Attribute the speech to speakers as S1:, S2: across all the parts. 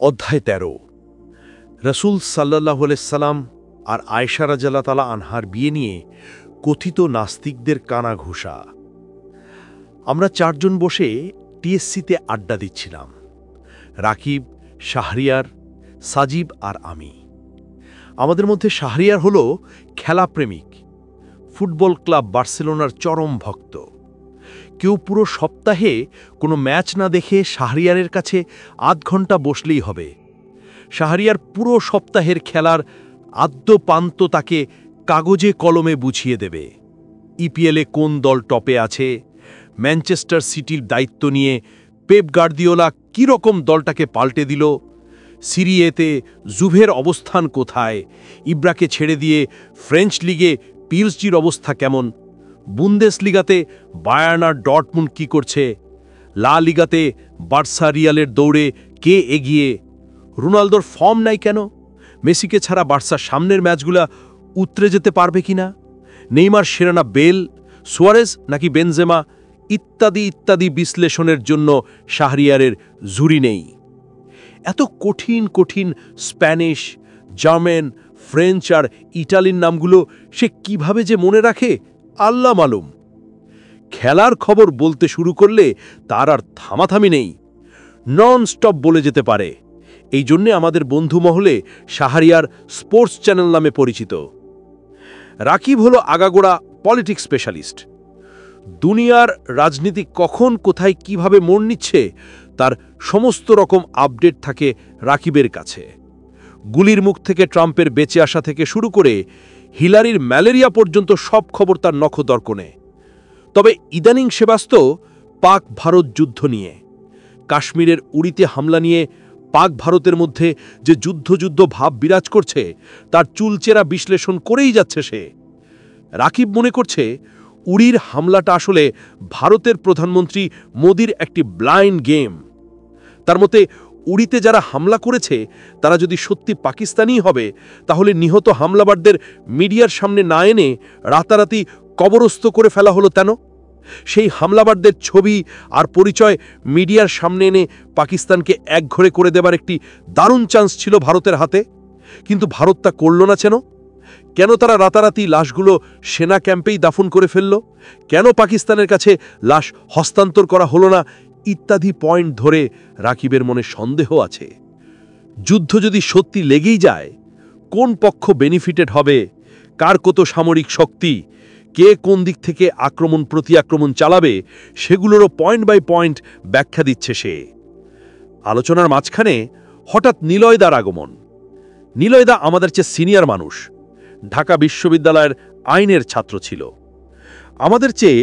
S1: অধ্যায় ১৩ রসুল সাল্লাল্লাহু আলাইহি সাল্লাম আর আয়েশা রাদিয়াল্লাহু তাআলা আনহার বিয়ে নিয়ে কথিত নাস্তিকদের কানাঘুষা। আমরা চারজন বসে টিএসসিতে আড্ডা দিচ্ছিলাম। রাকিব, শাহরিয়ার, সাজিব আর আমি। আমাদের মধ্যে শাহরিয়ার হল খেলাপ্রেমিক, ফুটবল ক্লাব বার্সেলোনার চরম ভক্ত। কেউ পুরো সপ্তাহে কোনো ম্যাচ না দেখে শাহরিয়ারের কাছে আধ ঘন্টা বসলেই হবে। শাহরিয়ার পুরো সপ্তাহের খেলার আদ্যপান্ত তাকে কাগজে কলমে বুঝিয়ে দেবে। ইপিএলে কোন দল টপে আছে, ম্যানচেস্টার সিটির দায়িত্ব নিয়ে পেপ গার্দিওলা কীরকম দলটাকে পাল্টে দিল, সিরিয়েতে জুভের অবস্থান কোথায়, ইব্রাকে ছেড়ে দিয়ে ফ্রেঞ্চ লিগে পিএসজির অবস্থা কেমন, বুন্দেসলিগাতে বায়ার্ন আর ডর্টমুন্ড কী করছে, লা লিগাতে বার্সা রিয়ালের দৌড়ে কে এগিয়ে, রোনালদোর ফর্ম নাই কেন, মেসিকে ছাড়া বার্সার সামনের ম্যাচগুলা উতরে যেতে পারবে কিনা, নেইমার সেরা না বেল, সুয়ারেজ নাকি বেনজেমা, ইত্যাদি ইত্যাদি বিশ্লেষণের জন্য শাহরিয়ারের জুরি নেই। এত কঠিন কঠিন স্প্যানিশ, জার্মান, ফ্রেঞ্চ আর ইটালির নামগুলো সে কিভাবে যে মনে রাখে আল্লাহ মালুম। খেলার খবর বলতে শুরু করলে তার আর থামাথামি নেই, নন স্টপ বলে যেতে পারে। এই জন্যে আমাদের বন্ধু মহলে শাহরিয়ার স্পোর্টস চ্যানেল নামে পরিচিত। রাকিব হল আগাগোড়া পলিটিক্স স্পেশালিস্ট। দুনিয়ার রাজনীতি কখন কোথায় কিভাবে মোড় নিচ্ছে তার সমস্ত রকম আপডেট থাকে রাকিবের কাছে। গুলির মুখ থেকে ট্রাম্পের বেঁচে আসা থেকে শুরু করে হিলারির ম্যালেরিয়া পর্যন্ত সব খবর তার নখদর্পণে। তবে ইদানিং সে ব্যস্ত পাক ভারত যুদ্ধ নিয়ে। কাশ্মীরের উড়িতে হামলা নিয়ে পাক ভারতের মধ্যে যে যুদ্ধ ভাব বিরাজ করছে তার চুলচেরা বিশ্লেষণ করেই যাচ্ছে সে। রাকিব মনে করছে উড়ির হামলাটা আসলে ভারতের প্রধানমন্ত্রী মোদির একটি ব্লাইন্ড গেম। তার মতে উড়িতে যারা হামলা করেছে তারা যদি সত্যি পাকিস্তানি হবে তাহলে নিহত হামলাবারদের মিডিয়ার সামনে না এনে রাতারাতি কবরস্থ করে ফেলা হলো কেন? সেই হামলাবারদের ছবি আর পরিচয় মিডিয়ার সামনে এনে পাকিস্তানকে একঘরে করে দেবার একটি দারুণ চান্স ছিল ভারতের হাতে। কিন্তু ভারত তা করল না কেন? কেন তারা রাতারাতি লাশগুলো সেনা ক্যাম্পেই দাফন করে ফেলল? কেন পাকিস্তানের কাছে লাশ হস্তান্তর করা হলো না? ইত্যাদি পয়েন্ট ধরে রাকিবের মনে সন্দেহ আছে। যুদ্ধ যদি সত্যি লেগেই যায়, কোন পক্ষ বেনিফিটেড হবে, কার কত সামরিক শক্তি, কে কোন দিক থেকে আক্রমণ প্রতি আক্রমণ চালাবে, সেগুলোরও পয়েন্ট বাই পয়েন্ট ব্যাখ্যা দিচ্ছে সে। আলোচনার মাঝখানে হঠাৎ নিলয়দার আগমন। নিলয়দা আমাদের চেয়ে সিনিয়র মানুষ, ঢাকা বিশ্ববিদ্যালয়ের আইনের ছাত্র ছিল। আমাদের চেয়ে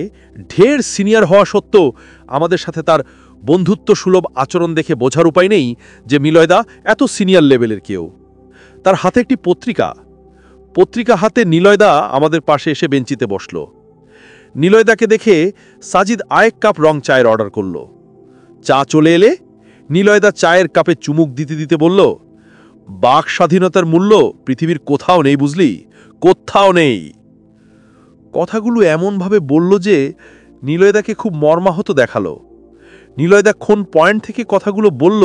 S1: ঢের সিনিয়র হওয়া সত্ত্বেও আমাদের সাথে তার বন্ধুত্ব সুলভ আচরণ দেখে বোঝার উপায় নেই যে নিলয়দা এত সিনিয়র লেভেলের কেউ। তার হাতে একটি পত্রিকা হাতে নিলয়দা আমাদের পাশে এসে বেঞ্চিতে বসল। নিলয়দাকে দেখে সাজিদ আরেক কাপ রং চায়ের অর্ডার করল। চা চলে এলে নিলয়দা চায়ের কাপে চুমুক দিতে দিতে বলল, বাক স্বাধীনতার মূল্য পৃথিবীর কোথাও নেই, বুঝলি, কোথাও নেই। কথাগুলো এমনভাবে বলল যে নিলয়দাকে খুব মর্মাহত দেখালো। নিলয়দা কোন পয়েন্ট থেকে কথাগুলো বলল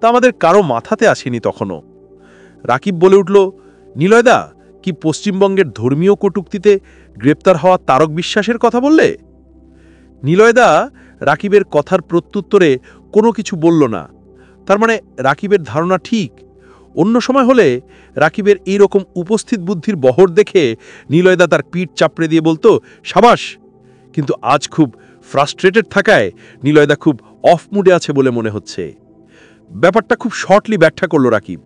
S1: তা আমাদের কারো মাথাতে আসেনি তখনও। রাকিব বলে উঠল, নিলয়দা কি পশ্চিমবঙ্গের ধর্মীয় কটূক্তিতে গ্রেপ্তার হওয়া তারক বিশ্বাসের কথা বললে? নিলয়দা রাকিবের কথার প্রত্যুত্তরে কোনো কিছু বলল না। তার মানে রাকিবের ধারণা ঠিক। অন্য সময় হলে রাকিবের এই রকম উপস্থিত বুদ্ধির বহর দেখে নিলয়দা তার পিঠ চাপড়ে দিয়ে বলতো, সাবাস। কিন্তু আজ খুব ফ্রাস্ট্রেটেড থাকায় নিলয়দা খুব অফ মুডে আছে বলে মনে হচ্ছে। ব্যাপারটা খুব শর্টলি ব্যাখ্যা করল রাকিব।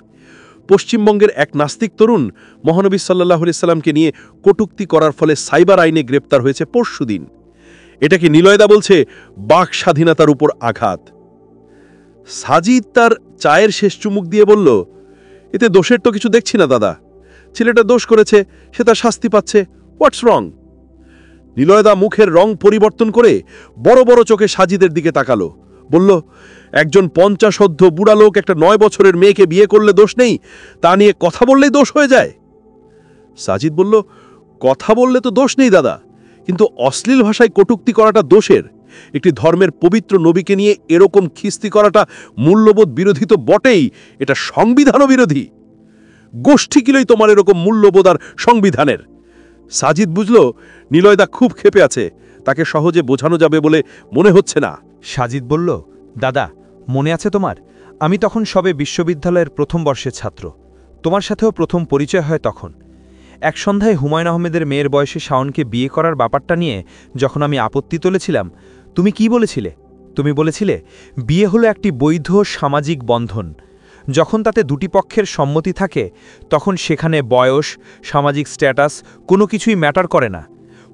S1: পশ্চিমবঙ্গের এক নাস্তিক তরুণ মহানবী সাল্লাল্লাহু আলাইহি সাল্লামকে নিয়ে কটূক্তি করার ফলে সাইবার আইনে গ্রেপ্তার হয়েছে পরশুদিন। এটাকে নিলয়দা বলছে বাক স্বাধীনতার উপর আঘাত। সাজিদ তার চায়ের শেষ চুমুক দিয়ে বলল, এতে দোষের তো কিছু দেখছি না দাদা। ছেলেটা দোষ করেছে, সে তার শাস্তি পাচ্ছে, হোয়াটস রং? নিলয়দা মুখের রং পরিবর্তন করে বড় বড় চোখে সাজিদের দিকে তাকালো, বলল, একজন 50 বুড়া লোক একটা 9 বছরের মেয়েকে বিয়ে করলে দোষ নেই, তা নিয়ে কথা বললেই দোষ হয়ে যায়? সাজিদ বলল, কথা বললে তো দোষ নেই দাদা, কিন্তু অশ্লীল ভাষায় কটূক্তি করাটা দোষের। একটি ধর্মের পবিত্র নবীকে নিয়ে এরকম খিস্তি করাটা মূল্যবোধ বিরোধী তো বটেই, এটা সংবিধানও বিরোধী। গোষ্ঠী কিলই তোমার এরকম মূল্যবোধ আর সংবিধানের। সাজিদ বুঝল নিলয়দা খুব ক্ষেপে আছে, তাকে সহজে বোঝানো যাবে বলে মনে হচ্ছে না।
S2: সাজিদ বলল, দাদা, মনে আছে তোমার? আমি তখন সবে বিশ্ববিদ্যালয়ের প্রথম বর্ষের ছাত্র। তোমার সাথেও প্রথম পরিচয় হয় তখন। এক সন্ধ্যায় হুমায়ুন আহমেদের মেয়ের বয়সে শাওনকে বিয়ে করার ব্যাপারটা নিয়ে যখন আমি আপত্তি তুলেছিলাম, তুমি কি বলেছিলে? তুমি বলেছিলে বিয়ে হলো একটি বৈধ সামাজিক বন্ধন। যখন তাতে দুটি পক্ষের সম্মতি থাকে তখন সেখানে বয়স, সামাজিক স্ট্যাটাস কোনো কিছুই ম্যাটার করে না।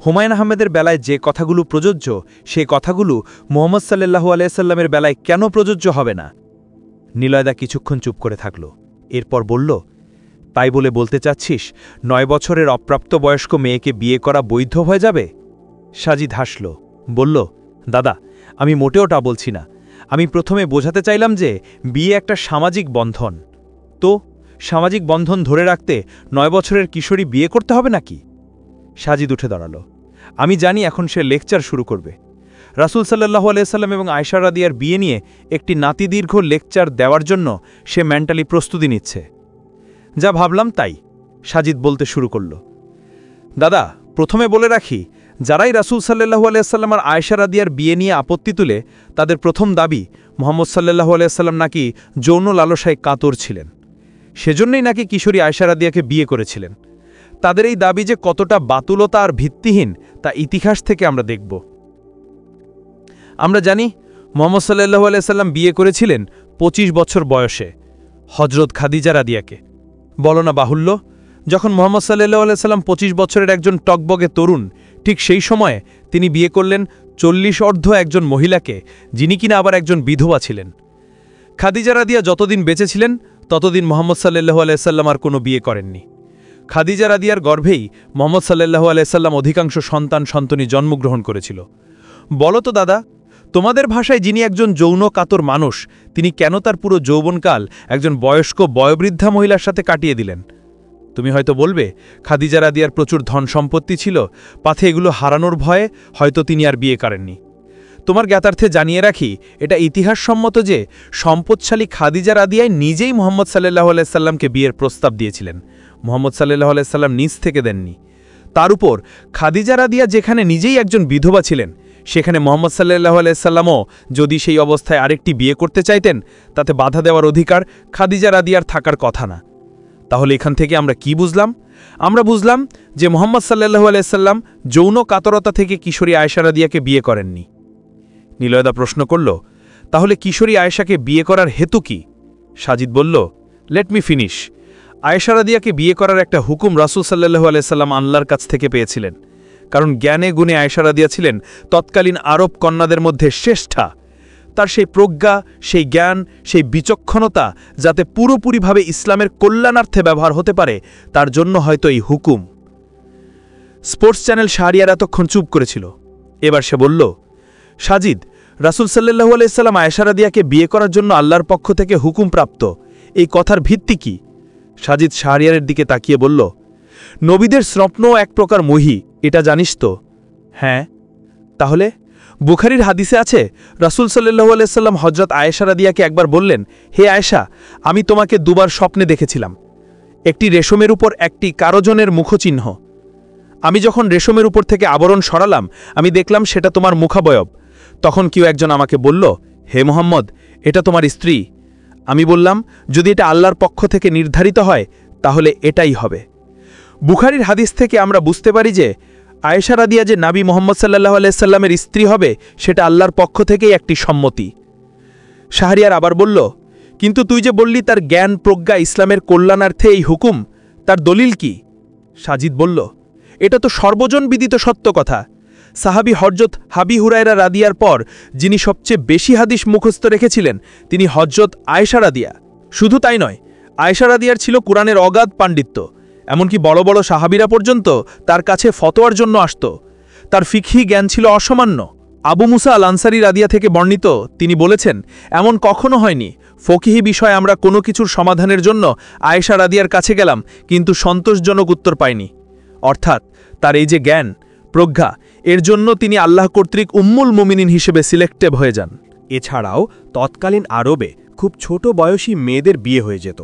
S2: হুমায়ুন আহমেদের বেলায় যে কথাগুলো প্রযোজ্য, সেই কথাগুলো মুহাম্মদ সাল্লাল্লাহু আলাইহি সাল্লামের বেলায় কেন প্রযোজ্য হবে না? নিলয়দা কিছুক্ষণ চুপ করে থাকল, এরপর বলল, তাই বলে বলতে চাচ্ছিস ৯ বছরের অপ্রাপ্ত বয়স্ক মেয়েকে বিয়ে করা বৈধ হয়ে যাবে? সাজিদ হাসল, বলল, দাদা, আমি মোটেও তা বলছি না। আমি প্রথমে বোঝাতে চাইলাম যে বিয়ে একটা সামাজিক বন্ধন। তো সামাজিক বন্ধন ধরে রাখতে ৯ বছরের কিশোরী বিয়ে করতে হবে নাকি? সাজিদ উঠে দাঁড়াল। আমি জানি এখন সে লেকচার শুরু করবে। রাসূল সাল্লাল্লাহু আলাইহি সাল্লাম এবং আয়েশা রাদিয়ার বিয়ে নিয়ে একটি নাতিদীর্ঘ লেকচার দেওয়ার জন্য সে মেন্টালি প্রস্তুতি নিচ্ছে। যা ভাবলাম তাই। সাজিদ বলতে শুরু করল, দাদা, প্রথমে বলে রাখি, যারাই রাসূল সাল্লাল্লাহু আলাইহি সাল্লাম আর আয়েশা রাদিয়ার বিয়ে নিয়ে আপত্তি তুলে, তাদের প্রথম দাবি মুহাম্মদ সাল্লাল্লাহু আলাইহি সাল্লাম নাকি যৌন লালসায় কাতর ছিলেন, সেজন্যই নাকি কিশোরী আয়েশা রাদিয়াকে বিয়ে করেছিলেন। তাদের এই দাবি যে কতটা বাতুলতা আর ভিত্তিহীন তা ইতিহাস থেকে আমরা দেখব। আমরা জানি মুহাম্মদ সাল্লাল্লাহু আলাইহি সাল্লাম বিয়ে করেছিলেন ২৫ বছর বয়সে হযরত খাদিজা রাদিয়াকে। বলো না বাহুল্য, যখন মুহাম্মদ সাল্লাল্লাহু আলাইহি সাল্লাম ২৫ বছরের একজন টকবগে তরুণ, ঠিক সেই সময়ে তিনি বিয়ে করলেন ৪০ অর্ধ একজন মহিলাকে, যিনি কিনা আবার একজন বিধবা ছিলেন। খাদিজা রাদিয়া যতদিন বেঁচে ছিলেন ততদিন মুহাম্মদ সাল্লাল্লাহু আলাইহি সাল্লাম আর কোনো বিয়ে করেননি। খাদিজা রাদিয়ার গর্ভেই মুহাম্মদ সাল্লাল্লাহু আলাইহি সাল্লাম অধিকাংশ সন্তানসন্ততি জন্মগ্রহণ করেছিল। বলো তো দাদা, তোমাদের ভাষায় যিনি একজন যৌন কাতর মানুষ, তিনি কেন তার পুরো যৌবনকাল একজন বয়স্ক বয়োবৃদ্ধা মহিলার সাথে কাটিয়ে দিলেন? তুমি হয়তো বলবে, খাদিজা রাদিয়ার প্রচুর ধন সম্পত্তি ছিল, পাথে এগুলো হারানোর ভয়ে হয়তো তিনি আর বিয়ে করেননি। তোমার জ্ঞাতার্থে জানিয়ে রাখি, এটা ইতিহাসসম্মত যে সম্পদশালী খাদিজা রাদিয়াই নিজেই মুহাম্মদ সাল্লাল্লাহু আলাইহি সাল্লামকে বিয়ের প্রস্তাব দিয়েছিলেন। মুহাম্মদ সাল্লাল্লাহু আলাইহি সাল্লাম নিজ থেকে দেননি। তার উপর খাদিজা রাদিয়া যেখানে নিজেই একজন বিধবা ছিলেন, সেখানে মুহাম্মদ সাল্লাল্লাহু আলাইহি সাল্লামও যদি সেই অবস্থায় আরেকটি বিয়ে করতে চাইতেন, তাতে বাধা দেওয়ার অধিকার খাদিজা রাদিয়ার থাকার কথা না। তাহলে এখান থেকে আমরা কি বুঝলাম? আমরা বুঝলাম যে মুহাম্মদ সাল্লাল্লাহু আলাইহি সাল্লাম যৌন কাতরতা থেকে কিশোরী আয়েশা রাদিয়াকে বিয়ে করেননি। নিলয়দা প্রশ্ন করল, তাহলে কিশোরী আয়েশাকে বিয়ে করার হেতু কি? সাজিদ বলল, লেট মি ফিনিশ। আয়েশা রাদিয়াকে বিয়ে করার একটা হুকুম রাসূল সাল্লাল্লাহু আলাইহি সাল্লাম আল্লাহর কাছ থেকে পেয়েছিলেন, কারণ জ্ঞানে গুণে আয়েশা রাদিয়া ছিলেন তৎকালীন আরব কন্যাদের মধ্যে শ্রেষ্ঠা। তার সেই প্রজ্ঞা, সেই জ্ঞান, সেই বিচক্ষণতা যাতে পুরোপুরিভাবে ইসলামের কল্যাণার্থে ব্যবহার হতে পারে, তার জন্য হয়তো এই হুকুম। স্পোর্টস চ্যানেল শাহরিয়ার এতক্ষণ চুপ করেছিল। এবার সে বলল, সাজিদ, রাসূল সাল্লাল্লাহু আলাইহি সাল্লাম আয়েশা রাদিয়াকে বিয়ে করার জন্য আল্লাহর পক্ষ থেকে হুকুম প্রাপ্ত, এই কথার ভিত্তি কি? সাজিদ শাহরিয়ারের দিকে তাকিয়ে বলল, নবীদের স্বপ্নও এক প্রকার মহি, এটা জানিস তো? হ্যাঁ। তাহলে বুখারীর হাদিসে আছে, রাসূল সাল্লাল্লাহু আলাইহি সাল্লাম হযরত আয়েশা রাদিয়াকে একবার বললেন, হে আয়েশা, আমি তোমাকে দুবার স্বপ্নে দেখেছিলাম। একটি রেশমের উপর একটি কারজনের মুখচিহ্ন। আমি যখন রেশমের উপর থেকে আবরণ সরালাম, আমি দেখলাম সেটা তোমার মুখাবয়ব। তখন কেউ একজন আমাকে বলল, হে মুহাম্মদ, এটা তোমার স্ত্রী। আমি বললাম, যদি এটা আল্লাহর পক্ষ থেকে নির্ধারিত হয় তাহলে এটাই হবে। বুখারীর হাদিস থেকে আমরা বুঝতে পারি যে আয়েশা রাদিয়া যে নবী মুহাম্মদ সাল্লাল্লাহু আলাইহি সাল্লামের স্ত্রী হবে, সেটা আল্লাহর পক্ষ থেকেই একটি সম্মতি। শাহরিয়ার আবার বলল, কিন্তু তুই যে বললি তার জ্ঞান প্রজ্ঞা ইসলামের কল্যাণার্থে এই হুকুম, তার দলিল কি? সাজিদ বলল, এটা তো সর্বজন বিদিত সত্য কথা। সাহাবী হযরত আবু হুরায়রা রাদিয়ার পর যিনি সবচেয়ে বেশি হাদিস মুখস্থ রেখেছিলেন, তিনি হযরত আয়েশা রাদিয়া। শুধু তাই নয়, আয়েশা রাদিয়ার ছিল কুরআনের অগাধ পাণ্ডিত্য। এমনকি বড় বড় সাহাবীরা পর্যন্ত তার কাছে ফতোয়ার জন্য আসত। তার ফিকহি জ্ঞান ছিল অসামান্য। আবু মুসা আল আনসারী রাদিয়া থেকে বর্ণিত, তিনি বলেছেন, এমন কখনো হয়নি ফকিহি বিষয়ে আমরা কোনো কিছুর সমাধানের জন্য আয়েশা রাদিয়ার কাছে গেলাম কিন্তু সন্তোষজনক উত্তর পাইনি। অর্থাৎ তার এই যে জ্ঞান, প্রজ্ঞা, এর জন্য তিনি আল্লাহ কর্তৃক উম্মুল মুমিনিন হিসেবে সিলেক্টেড হয়ে যান।
S3: এছাড়াও তৎকালীন আরবে খুব ছোট বয়সী মেয়েদের বিয়ে হয়ে যেত।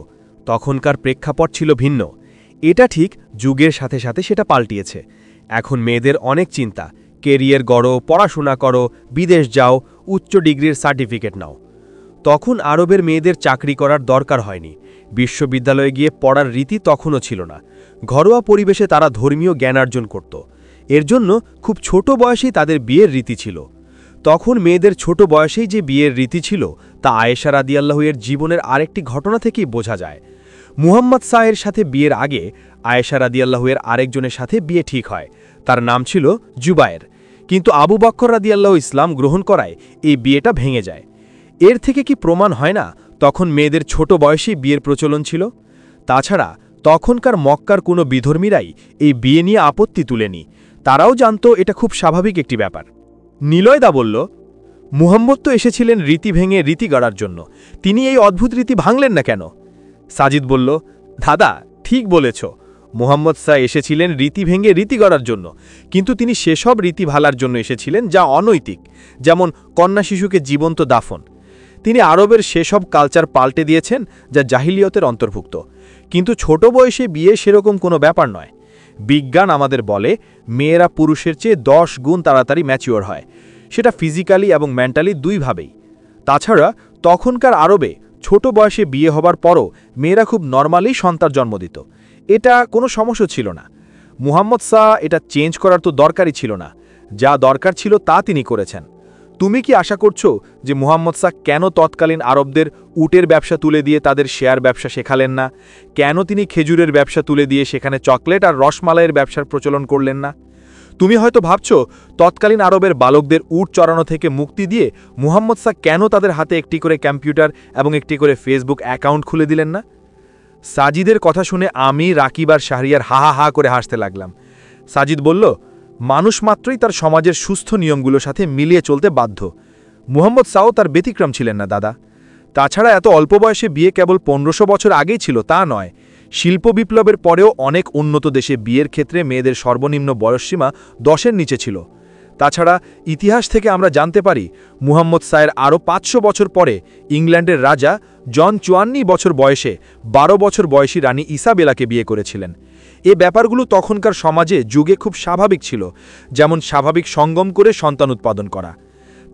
S3: তখনকার প্রেক্ষাপট ছিল ভিন্ন। এটা ঠিক যুগের সাথে সাথে সেটা পাল্টিয়েছে। এখন মেয়েদের অনেক চিন্তা, কেরিয়ার গড়ো, পড়াশোনা করো, বিদেশ যাও, উচ্চ ডিগ্রির সার্টিফিকেট নাও। তখন আরবের মেয়েদের চাকরি করার দরকার হয়নি, বিশ্ববিদ্যালয়ে গিয়ে পড়ার রীতি তখনও ছিল না। ঘরোয়া পরিবেশে তারা ধর্মীয় জ্ঞানার্জন করত। এর জন্য খুব ছোট বয়সেই তাদের বিয়ের রীতি ছিল। তখন মেয়েদের ছোট বয়সেই যে বিয়ের রীতি ছিল তা আয়েশা রাদিয়াল্লাহু এর জীবনের আরেকটি ঘটনা থেকেই বোঝা যায়। মুহাম্মদ সাহের সাথে বিয়ের আগে আয়েশা রাদিয়াল্লাহু এর আরেকজনের সাথে বিয়ে ঠিক হয়। তার নাম ছিল জুবায়ের। কিন্তু আবু বকর রাদিয়াল্লাহু ইসলাম গ্রহণ করায় এই বিয়েটা ভেঙে যায়। এর থেকে কি প্রমাণ হয় না তখন মেয়েদের ছোট বয়সেই বিয়ের প্রচলন ছিল? তাছাড়া তখনকার মক্কার কোনো বিধর্মীরাই এই বিয়ে নিয়ে আপত্তি তুলেনি। তারাও জানত এটা খুব স্বাভাবিক একটি ব্যাপার। নিলয়দা বলল, মুহাম্মদ তো এসেছিলেন রীতি ভেঙে রীতি গড়ার জন্য, তিনি এই অদ্ভুত রীতি ভাঙলেন না কেন? সাজিদ বলল, দাদা ঠিক বলেছ, মুহাম্মদ এসেছিলেন রীতি ভেঙে রীতি গড়ার জন্য, কিন্তু তিনি সেসব রীতি ভালার জন্য এসেছিলেন যা অনৈতিক, যেমন কন্যা শিশুকে জীবন্ত দাফন। তিনি আরবের সেসব কালচার পাল্টে দিয়েছেন যা জাহিলিয়তের অন্তর্ভুক্ত। কিন্তু ছোট বয়সে বিয়ে সেরকম কোনো ব্যাপার নয়। বিজ্ঞান আমাদের বলে মেয়েরা পুরুষের চেয়ে 10 গুণ তাড়াতাড়ি ম্যাচিওর হয়, সেটা ফিজিক্যালি এবং মেন্টালি দুইভাবেই। তাছাড়া তখনকার আরবে ছোট বয়সে বিয়ে হবার পরও মেয়েরা খুব নর্মালি সন্তান জন্ম দিত। এটা কোনো সমস্যা ছিল না। মুহাম্মদ এটা চেঞ্জ করার তো দরকারই ছিল না। যা দরকার ছিল তা তিনি করেছেন। তুমি কি আশা করছো যে মুহাম্মদ কেন তৎকালীন আরবদের উটের ব্যবসা তুলে দিয়ে তাদের শেয়ার ব্যবসা শেখালেন না? কেন তিনি খেজুরের ব্যবসা তুলে দিয়ে সেখানে চকলেট আর রসমালাইয়ের ব্যবসার প্রচলন করলেন না? তুমি হয়তো ভাবছো তৎকালীন আরবের বালকদের উট চড়ানো থেকে মুক্তি দিয়ে মুহাম্মদ কেন তাদের হাতে একটি করে কম্পিউটার এবং একটি করে ফেসবুক অ্যাকাউন্ট খুলে দিলেন না? সাজিদের কথা শুনে আমি, রাকিব আর শাহরিয়ার হা হা হা করে হাসতে লাগলাম। সাজিদ বলল, মানুষ মাত্রই তার সমাজের সুস্থ নিয়মগুলোর সাথে মিলিয়ে চলতে বাধ্য। মুহাম্মদ তার ব্যতিক্রম ছিলেন না দাদা। তাছাড়া এত অল্প বয়সে বিয়ে কেবল 1500 বছর আগেই ছিল তা নয়। শিল্প বিপ্লবের পরেও অনেক উন্নত দেশে বিয়ের ক্ষেত্রে মেয়েদের সর্বনিম্ন বয়সসীমা 10-এর নিচে ছিল। তাছাড়া ইতিহাস থেকে আমরা জানতে পারি মুহাম্মদ আরও 500 বছর পরে ইংল্যান্ডের রাজা জন 54 বছর বয়সে 12 বছর বয়সী রানী ইসাবেলাকে বিয়ে করেছিলেন। এ ব্যাপারগুলো তখনকার সমাজে যুগে খুব স্বাভাবিক ছিল, যেমন স্বাভাবিক সঙ্গম করে সন্তান উৎপাদন করা।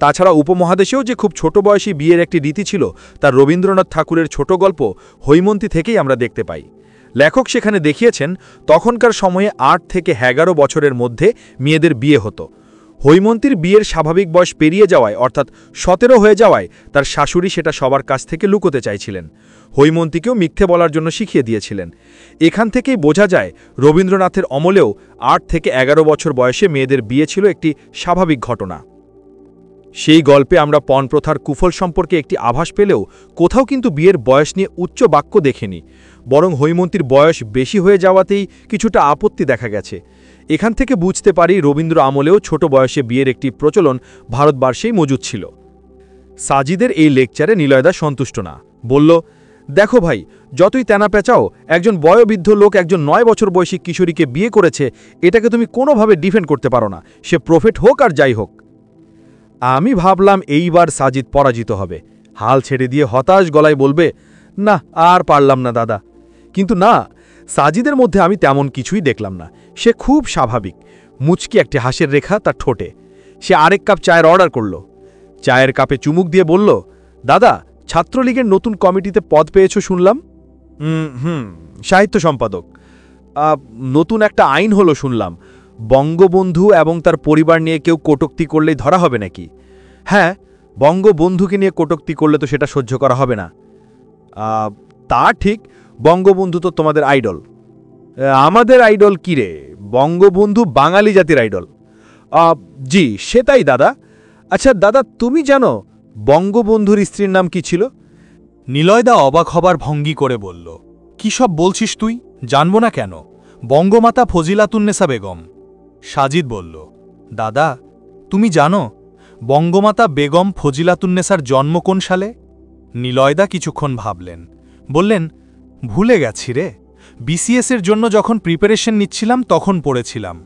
S3: তাছাড়া উপমহাদেশেও যে খুব ছোট বয়সী বিয়ের একটি রীতি ছিল তা রবীন্দ্রনাথ ঠাকুরের ছোট গল্প হৈমন্তী থেকেই আমরা দেখতে পাই। লেখক সেখানে দেখিয়েছেন তখনকার সময়ে 8 থেকে 11 বছরের মধ্যে মেয়েদের বিয়ে হতো। হৈমন্তীর বিয়ের স্বাভাবিক বয়স পেরিয়ে যাওয়ায় অর্থাৎ 17 হয়ে যাওয়ায় তার শাশুড়ি সেটা সবার কাছ থেকে লুকোতে চাইছিলেন। হৈমন্তীকেও মিথ্যে বলার জন্য শিখিয়ে দিয়েছিলেন। এখান থেকেই বোঝা যায় রবীন্দ্রনাথের অমলেও 8 থেকে 11 বছর বয়সে মেয়েদের বিয়ে ছিল একটি স্বাভাবিক ঘটনা। সেই গল্পে আমরা পণ প্রথার কুফল সম্পর্কে একটি আভাস পেলেও কোথাও কিন্তু বিয়ের বয়স নিয়ে উচ্চ বাক্য দেখিনি, বরং হৈমন্তীর বয়স বেশি হয়ে যাওয়াতেই কিছুটা আপত্তি দেখা গেছে। এখান থেকে বুঝতে পারি রবীন্দ্র আমলেও ছোট বয়সে বিয়ের একটি প্রচলন ভারতবর্ষেই মজুদ ছিল। সাজিদের এই লেকচারে নিলয়দা সন্তুষ্ট না, বলল, দেখো ভাই, যতই তেনা পেঁচাও, একজন বয়োবৃদ্ধ লোক একজন 9 বছর বয়সী কিশোরীকে বিয়ে করেছে, এটাকে তুমি কোনোভাবে ডিফেন্ড করতে পারো না, সে প্রফেট হোক আর যাই হোক। আমি ভাবলাম এইবার সাজিদ পরাজিত হবে, হাল ছেড়ে দিয়ে হতাশ গলায় বলবে, না আর পারলাম না দাদা। কিন্তু না, সাজিদের মধ্যে আমি তেমন কিছুই দেখলাম না। সে খুব স্বাভাবিক, মুচকি একটি হাসির রেখা তার ঠোঁটে। সে আরেক কাপ চায়ের অর্ডার করল। চায়ের কাপে চুমুক দিয়ে বলল, দাদা, ছাত্রলীগের নতুন কমিটিতে পদ পেয়েছ শুনলাম। সাহিত্য সম্পাদক। নতুন একটা আইন হলো শুনলাম, বঙ্গবন্ধু এবং তার পরিবার নিয়ে কেউ কটূক্তি করলেই ধরা হবে নাকি? হ্যাঁ, বঙ্গবন্ধুকে নিয়ে কটূক্তি করলে তো সেটা সহ্য করা হবে না। তা ঠিক, বঙ্গবন্ধু তো তোমাদের আইডল। আমাদের আইডল কি রে? বঙ্গবন্ধু বাঙালি জাতির আইডল। জি সেটাই দাদা। আচ্ছা দাদা, তুমি জানো বঙ্গবন্ধুর স্ত্রীর নাম কি ছিল?
S4: নিলয়দা অবাক হবার ভঙ্গি করে বলল, কি সব বলছিস তুই? জানবো না কেন? বঙ্গমাতা ফজিলাতুন্নেসা বেগম। সাজিদ বলল, দাদা তুমি জানো বঙ্গমাতা বেগম ফজিলাতুন্নেসার জন্ম কোন সালে? নিলয়দা কিছুক্ষণ ভাবলেন, বললেন, ভুলে গেছি রে, বিসিএসের জন্য যখন প্রিপারেশন নিচ্ছিলাম তখন পড়েছিলাম।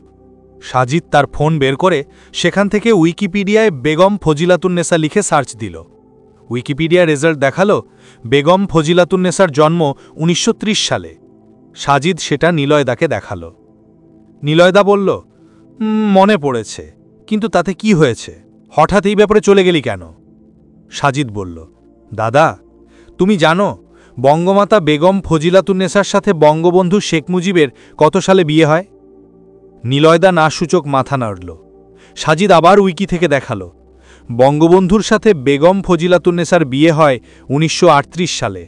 S4: সাজিদ তার ফোন বের করে সেখান থেকে উইকিপিডিয়ায় বেগম ফজিলাতুন্নেসা লিখে সার্চ দিল। উইকিপিডিয়া রেজাল্ট দেখালো বেগম ফজিলাতুন্নেসার জন্ম 1930 সালে। সাজিদ সেটা নিলয়দাকে দেখালো। নিলয়দা বলল, মনে পড়েছে, কিন্তু তাতে কি হয়েছে? হঠাৎ এই ব্যাপারে চলে গেলি কেন? সাজিদ বলল, দাদা, তুমি জানো বঙ্গমাতা বেগম ফজিলাতুন্নেসার সাথে বঙ্গবন্ধু শেখ মুজিবের কত সালে বিয়ে হয়? নিলয়দা না সূচক মাথা নাড়ল। সাজিদ আবার উইকি থেকে দেখালো, বঙ্গবন্ধুর সাথে বেগম ফজিলাতুন্নেসার বিয়ে হয় 1938 সালে।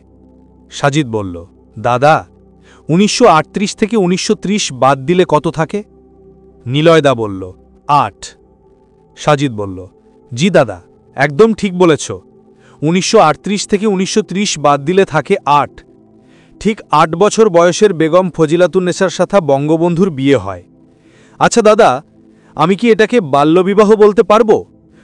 S4: সাজিদ বলল, দাদা, 1938 থেকে 1930 বাদ দিলে কত থাকে? নিলয়দা বলল, 8। সাজিদ বলল, জি দাদা, একদম ঠিক বলেছ। 1938 থেকে 1930 বাদ দিলে থাকে 8। ঠিক 8 বছর বয়সের বেগম ফজিলাতুন্নেসার সাথে বঙ্গবন্ধুর বিয়ে হয়। আচ্ছা দাদা, আমি কি এটাকে বাল্যবিবাহ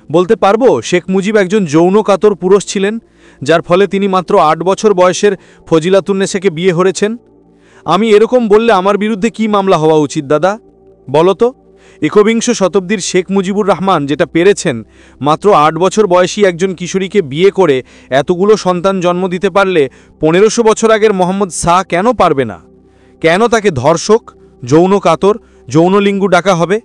S4: বলতে পারবো শেখ মুজিব একজন যৌন কাতর পুরুষ ছিলেন, যার ফলে তিনি মাত্র 8 বছর বয়সের ফজিলাতুন্নেসাকে বিয়ে করেছেন? আমি এরকম বললে আমার বিরুদ্ধে কি মামলা হওয়া উচিত দাদা? বলো তো। একবিংশ শতাব্দীর শেখ মুজিবুর রহমান যেটা পেরেছেন, মাত্র 8 বছর বয়সী একজন কিশোরীকে বিয়ে করে এতগুলো সন্তান জন্ম দিতে পারলে 1500 বছর আগের মোহাম্মদ শাহ কেন পারবে না? কেন তাকে ধর্ষক, যৌন কাতর, যৌনলিঙ্গু ডাকা হবে?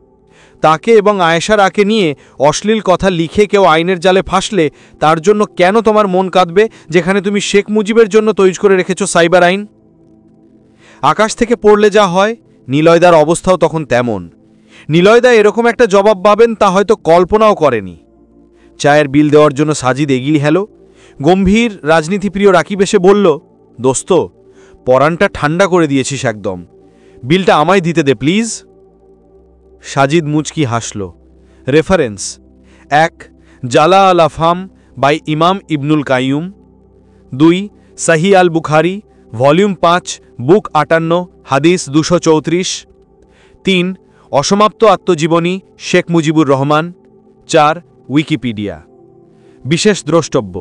S4: তাকে এবং আয়েশার আকে নিয়ে অশ্লীল কথা লিখে কেউ আইনের জালে ফাঁসলে তার জন্য কেন তোমার মন কাঁদবে, যেখানে তুমি শেখ মুজিবের জন্য তৈরি করে রেখেছ সাইবার আইন? আকাশ থেকে পড়লে যা হয়, নিলয়দার অবস্থাও তখন তেমন। নিলয়দা এরকম একটা জবাব পাবেন তা হয়তো কল্পনাও করেনি। চায়ের বিল দেওয়ার জন্য সাজিদ এগিয়ে হেল। গম্ভীর রাজনীতিপ্রিয় রাকিব এসে বলল, দোস্ত, পরানটা ঠান্ডা করে দিয়েছিস একদম, বিলটা আমায় দিতে দে প্লিজ। সাজিদ মুচকি হাসল। রেফারেন্স: 1. জালা আল আফহাম বাই ইমাম ইবনুল কাইয়ুম। 2. সহি আল বুখারি, ভলিউম 5, বুক 58, হাদিস 234। 3. অসমাপ্ত আত্মজীবনী শেখ মুজিবুর রহমান। 4. উইকিপিডিয়া। বিশেষ দ্রষ্টব্য: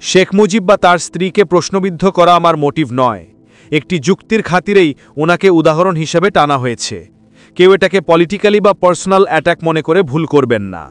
S4: শেখ মুজিব বা তার স্ত্রীকে প্রশ্নবিদ্ধ করা আমার মোটিভ নয়। একটি যুক্তির খাতিরেই ওনাকে উদাহরণ হিসেবে টানা হয়েছে। কেউ এটাকে পলিটিক্যালি বা পার্সোনাল অ্যাটাক মনে করে ভুল করবেন না।